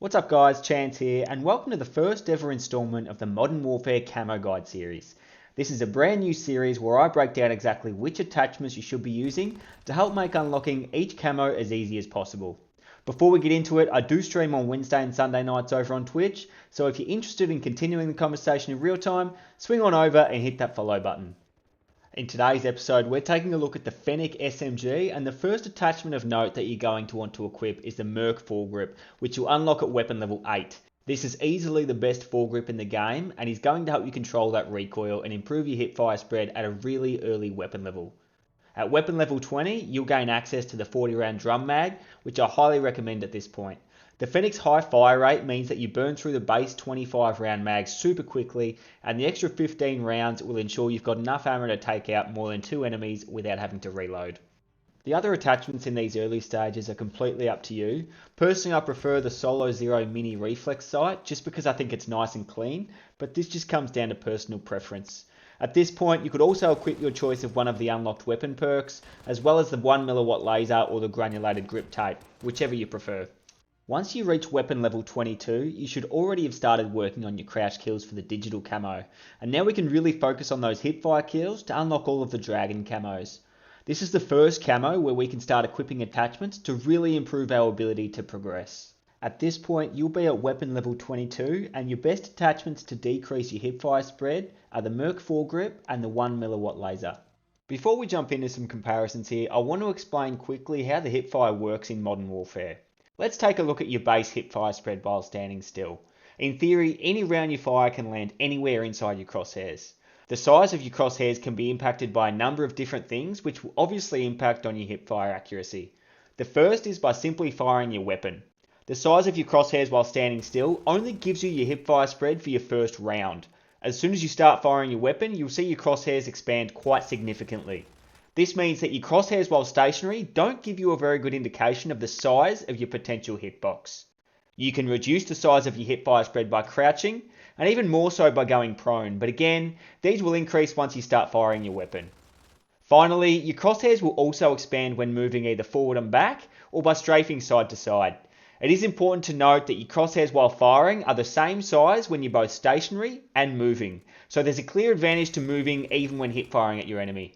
What's up guys, Chance here, and welcome to the first ever installment of the Modern Warfare Camo Guide series. This is a brand new series where I break down exactly which attachments you should be using to help make unlocking each camo as easy as possible. Before we get into it, I do stream on Wednesday and Sunday nights over on Twitch, so if you're interested in continuing the conversation in real time, swing on over and hit that follow button. In today's episode, we're taking a look at the Fennec SMG, and the first attachment of note that you're going to want to equip is the Merc foregrip, which you'll unlock at weapon level 8. This is easily the best foregrip in the game, and is going to help you control that recoil and improve your hipfire spread at a really early weapon level. At weapon level 20, you'll gain access to the 40 round drum mag, which I highly recommend at this point. The Fennec's high fire rate means that you burn through the base 25 round mag super quickly, and the extra 15 rounds will ensure you've got enough ammo to take out more than 2 enemies without having to reload. The other attachments in these early stages are completely up to you. Personally, I prefer the Solo Zero Mini Reflex sight just because I think it's nice and clean, but this just comes down to personal preference. At this point, you could also equip your choice of one of the unlocked weapon perks, as well as the 1mW laser or the granulated grip tape, whichever you prefer. Once you reach weapon level 22, you should already have started working on your crouch kills for the digital camo, and now we can really focus on those hipfire kills to unlock all of the dragon camos. This is the first camo where we can start equipping attachments to really improve our ability to progress. At this point, you'll be at weapon level 22, and your best attachments to decrease your hipfire spread are the Merc foregrip and the 1mW laser. Before we jump into some comparisons here, I want to explain quickly how the hipfire works in Modern Warfare. Let's take a look at your base hipfire spread while standing still. In theory, any round you fire can land anywhere inside your crosshairs. The size of your crosshairs can be impacted by a number of different things, which will obviously impact on your hipfire accuracy. The first is by simply firing your weapon. The size of your crosshairs while standing still only gives you your hipfire spread for your first round. As soon as you start firing your weapon, you'll see your crosshairs expand quite significantly. This means that your crosshairs while stationary don't give you a very good indication of the size of your potential hitbox. You can reduce the size of your hipfire spread by crouching, and even more so by going prone, but again, these will increase once you start firing your weapon. Finally, your crosshairs will also expand when moving either forward and back, or by strafing side to side. It is important to note that your crosshairs while firing are the same size when you're both stationary and moving, so there's a clear advantage to moving even when hipfiring at your enemy.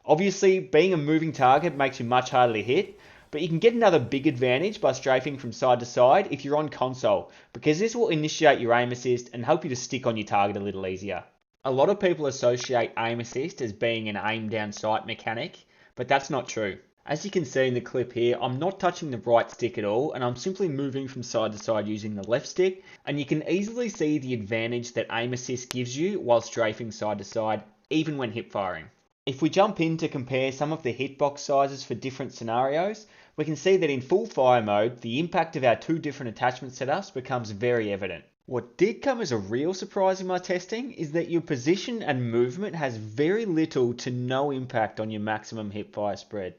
Obviously, being a moving target makes you much harder to hit, but you can get another big advantage by strafing from side to side if you're on console, because this will initiate your aim assist and help you to stick on your target a little easier. A lot of people associate aim assist as being an aim down sight mechanic, but that's not true. As you can see in the clip here, I'm not touching the right stick at all, and I'm simply moving from side to side using the left stick, and you can easily see the advantage that aim assist gives you while strafing side to side, even when hip firing. If we jump in to compare some of the hitbox sizes for different scenarios, we can see that in full fire mode, the impact of our two different attachment setups becomes very evident. What did come as a real surprise in my testing is that your position and movement has very little to no impact on your maximum hipfire spread.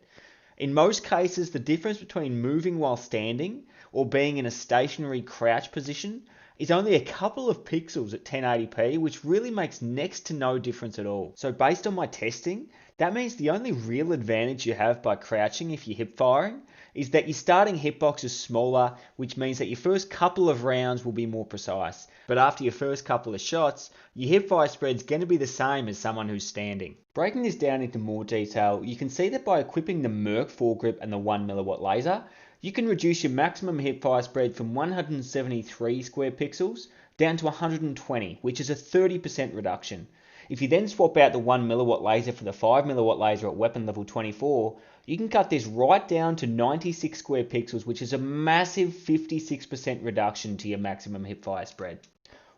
In most cases, the difference between moving while standing or being in a stationary crouch position is only a couple of pixels at 1080p, which really makes next to no difference at all. So based on my testing, that means the only real advantage you have by crouching if you're hip firing is that your starting hitbox is smaller, which means that your first couple of rounds will be more precise. But after your first couple of shots, your hipfire spread's going to be the same as someone who's standing. Breaking this down into more detail, you can see that by equipping the Merc foregrip and the 1mW laser, you can reduce your maximum hipfire spread from 173 square pixels down to 120, which is a 30% reduction. If you then swap out the 1mW laser for the 5mW laser at weapon level 24, you can cut this right down to 96 square pixels, which is a massive 56% reduction to your maximum hipfire spread.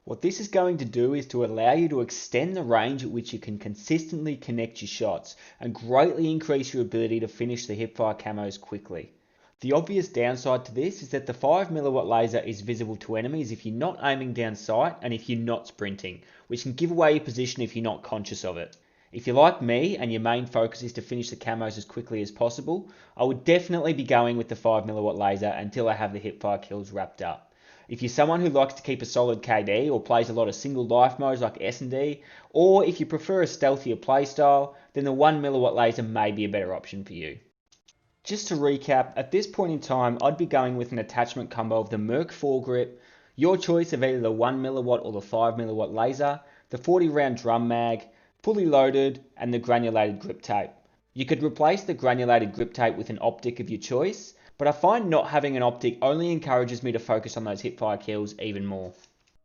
What this is going to do is to allow you to extend the range at which you can consistently connect your shots and greatly increase your ability to finish the hipfire camos quickly. The obvious downside to this is that the 5mW laser is visible to enemies if you're not aiming down sight and if you're not sprinting, which can give away your position if you're not conscious of it. If you're like me and your main focus is to finish the camos as quickly as possible, I would definitely be going with the 5mW laser until I have the hipfire kills wrapped up. If you're someone who likes to keep a solid KD or plays a lot of single life modes like S&D, or if you prefer a stealthier playstyle, then the 1mW laser may be a better option for you. Just to recap, at this point in time, I'd be going with an attachment combo of the Merc foregrip, your choice of either the 1mW or the 5mW laser, the 40 round drum mag, fully loaded, and the granulated grip tape. You could replace the granulated grip tape with an optic of your choice, but I find not having an optic only encourages me to focus on those hipfire kills even more.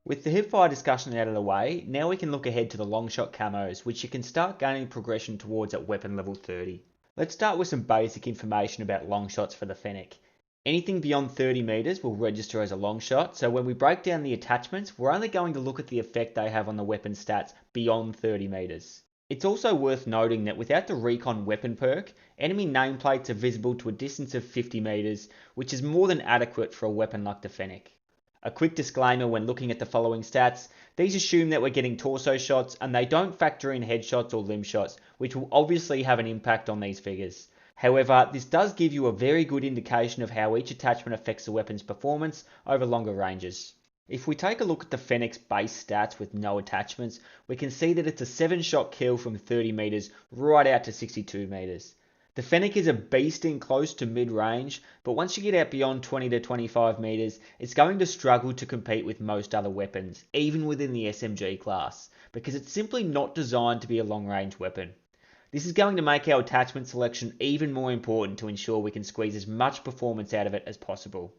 With the hipfire discussion out of the way, now we can look ahead to the Longshot camos, which you can start gaining progression towards at weapon level 30. Let's start with some basic information about longshots for the Fennec. Anything beyond 30 meters will register as a longshot, so when we break down the attachments, we're only going to look at the effect they have on the weapon stats beyond 30 meters. It's also worth noting that without the recon weapon perk, enemy nameplates are visible to a distance of 50 meters, which is more than adequate for a weapon like the Fennec. A quick disclaimer when looking at the following stats, these assume that we're getting torso shots and they don't factor in headshots or limb shots, which will obviously have an impact on these figures. However, this does give you a very good indication of how each attachment affects the weapon's performance over longer ranges. If we take a look at the Fennec's base stats with no attachments, we can see that it's a 7-shot kill from 30 meters right out to 62 meters. The Fennec is a beast in close to mid-range, but once you get out beyond 20 to 25 meters, it's going to struggle to compete with most other weapons, even within the SMG class, because it's simply not designed to be a long-range weapon. This is going to make our attachment selection even more important to ensure we can squeeze as much performance out of it as possible.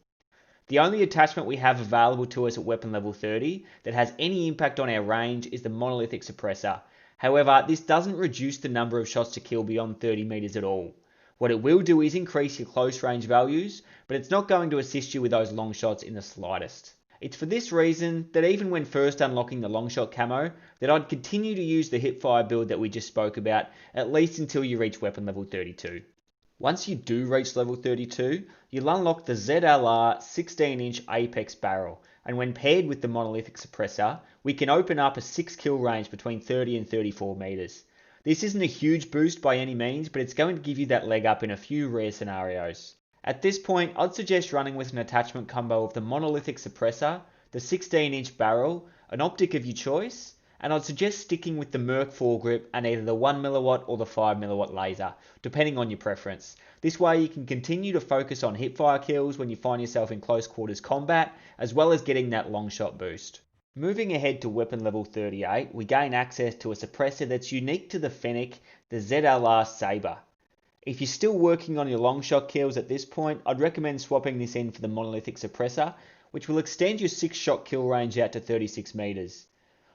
The only attachment we have available to us at weapon level 30 that has any impact on our range is the monolithic suppressor. However, this doesn't reduce the number of shots to kill beyond 30 meters at all. What it will do is increase your close range values, but it's not going to assist you with those long shots in the slightest. It's for this reason that even when first unlocking the Longshot camo, that I'd continue to use the hipfire build that we just spoke about, at least until you reach weapon level 32. Once you do reach level 32, you'll unlock the ZLR 16-inch Apex barrel, and when paired with the monolithic suppressor, we can open up a 6 kill range between 30 and 34 meters. This isn't a huge boost by any means, but it's going to give you that leg up in a few rare scenarios. At this point, I'd suggest running with an attachment combo of the monolithic suppressor, the 16-inch barrel, an optic of your choice, and I'd suggest sticking with the Merc foregrip and either the 1mW or the 5mW laser, depending on your preference. This way you can continue to focus on hipfire kills when you find yourself in close quarters combat, as well as getting that long shot boost. Moving ahead to weapon level 38, we gain access to a suppressor that's unique to the Fennec, the ZLR Saber. If you're still working on your long shot kills at this point, I'd recommend swapping this in for the monolithic suppressor, which will extend your 6-shot kill range out to 36 meters.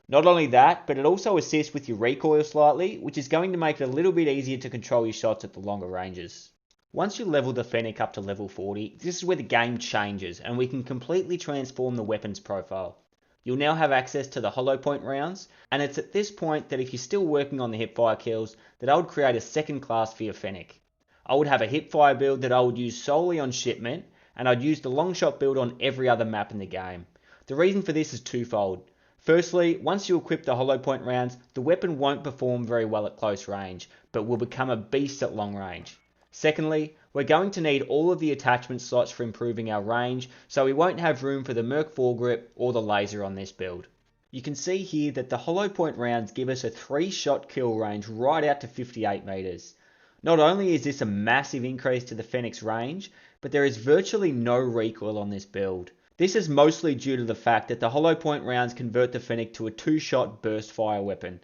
Not only that, but it also assists with your recoil slightly, which is going to make it a little bit easier to control your shots at the longer ranges. Once you level the Fennec up to level 40, this is where the game changes and we can completely transform the weapon's profile. You'll now have access to the hollow point rounds, and it's at this point that if you're still working on the hipfire kills, that I would create a second class for your Fennec. I would have a hipfire build that I would use solely on shipment, and I'd use the longshot build on every other map in the game. The reason for this is twofold. Firstly, once you equip the hollow point rounds, the weapon won't perform very well at close range, but will become a beast at long range. Secondly, we're going to need all of the attachment slots for improving our range, so we won't have room for the Merc foregrip or the laser on this build. You can see here that the hollow point rounds give us a 3-shot kill range right out to 58 meters. Not only is this a massive increase to the Fennec's range, but there is virtually no recoil on this build. This is mostly due to the fact that the hollow point rounds convert the Fennec to a 2-shot burst fire weapon.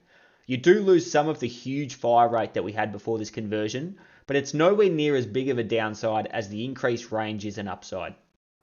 You do lose some of the huge fire rate that we had before this conversion, but it's nowhere near as big of a downside as the increased range is an upside.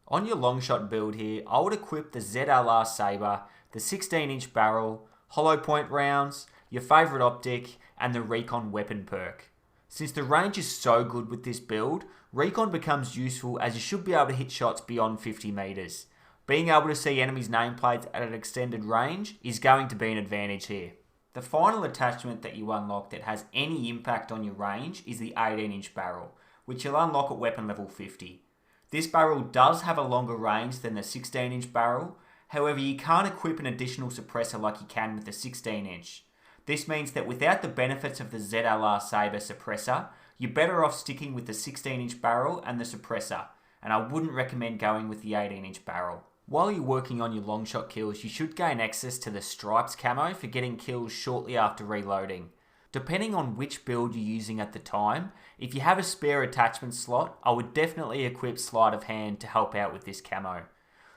On your longshot build here, I would equip the ZLR Saber, the 16-inch barrel, hollow point rounds, your favourite optic, and the recon weapon perk. Since the range is so good with this build, recon becomes useful as you should be able to hit shots beyond 50 meters. Being able to see enemies' nameplates at an extended range is going to be an advantage here. The final attachment that you unlock that has any impact on your range is the 18-inch barrel, which you'll unlock at weapon level 50. This barrel does have a longer range than the 16-inch barrel, however you can't equip an additional suppressor like you can with the 16-inch. This means that without the benefits of the ZLR Saber suppressor, you're better off sticking with the 16-inch barrel and the suppressor, and I wouldn't recommend going with the 18-inch barrel. While you're working on your longshot kills, you should gain access to the Stripes camo for getting kills shortly after reloading. Depending on which build you're using at the time, if you have a spare attachment slot, I would definitely equip Sleight of Hand to help out with this camo.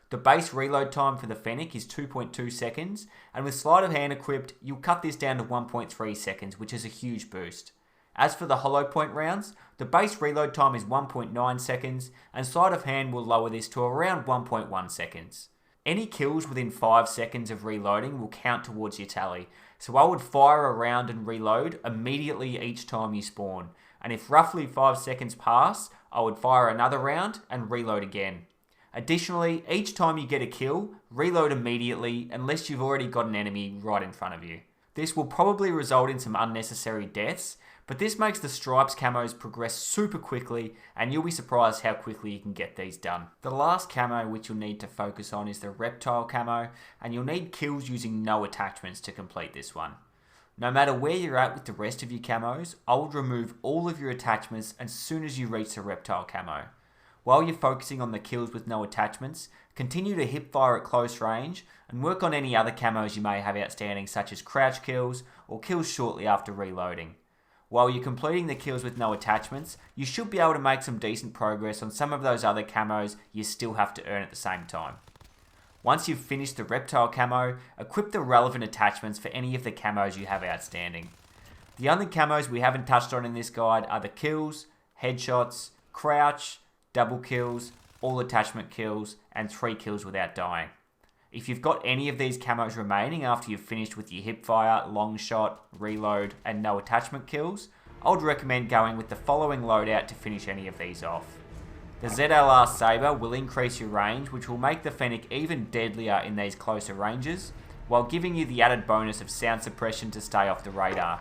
The base reload time for the Fennec is 2.2 seconds, and with Sleight of Hand equipped, you'll cut this down to 1.3 seconds, which is a huge boost. As for the hollow point rounds, the base reload time is 1.9 seconds, and Sleight of Hand will lower this to around 1.1 seconds. Any kills within 5 seconds of reloading will count towards your tally, so I would fire a round and reload immediately each time you spawn, and if roughly 5 seconds pass, I would fire another round and reload again. Additionally, each time you get a kill, reload immediately unless you've already got an enemy right in front of you. This will probably result in some unnecessary deaths, but this makes the Stripes camos progress super quickly, and you'll be surprised how quickly you can get these done. The last camo which you'll need to focus on is the Reptile camo, and you'll need kills using no attachments to complete this one. No matter where you're at with the rest of your camos, I would remove all of your attachments as soon as you reach the Reptile camo. While you're focusing on the kills with no attachments, continue to hip fire at close range and work on any other camos you may have outstanding, such as crouch kills or kills shortly after reloading. While you're completing the kills with no attachments, you should be able to make some decent progress on some of those other camos you still have to earn at the same time. Once you've finished the Reptile camo, equip the relevant attachments for any of the camos you have outstanding. The only camos we haven't touched on in this guide are the kills, headshots, crouch, double kills, all attachment kills, and 3 kills without dying. If you've got any of these camos remaining after you've finished with your hipfire, longshot, reload, and no attachment kills, I would recommend going with the following loadout to finish any of these off. The ZLR Sabre will increase your range, which will make the Fennec even deadlier in these closer ranges, while giving you the added bonus of sound suppression to stay off the radar.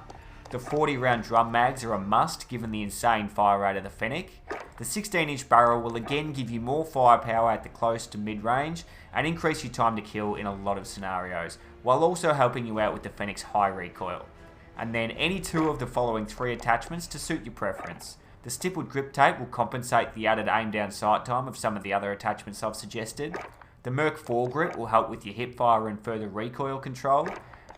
The 40 round drum mags are a must given the insane fire rate of the Fennec. The 16-inch barrel will again give you more firepower at the close to mid-range and increase your time to kill in a lot of scenarios, while also helping you out with the Fennec's high recoil. And then any 2 of the following 3 attachments to suit your preference. The stippled grip tape will compensate the added aim down sight time of some of the other attachments I've suggested. The Merc foregrip will help with your hipfire and further recoil control.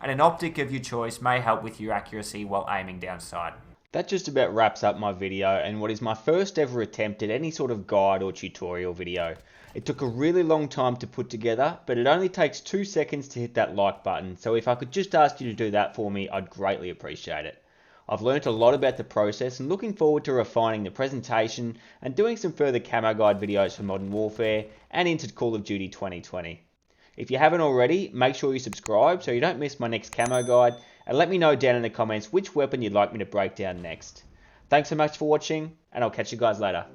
And an optic of your choice may help with your accuracy while aiming down sight. That just about wraps up my video and what is my first ever attempt at any sort of guide or tutorial video. It took a really long time to put together, but it only takes 2 seconds to hit that like button, so if I could just ask you to do that for me, I'd greatly appreciate it. I've learnt a lot about the process and looking forward to refining the presentation and doing some further camo guide videos for Modern Warfare and into Call of Duty 2020. If you haven't already, make sure you subscribe so you don't miss my next camo guide, and let me know down in the comments which weapon you'd like me to break down next. Thanks so much for watching, and I'll catch you guys later.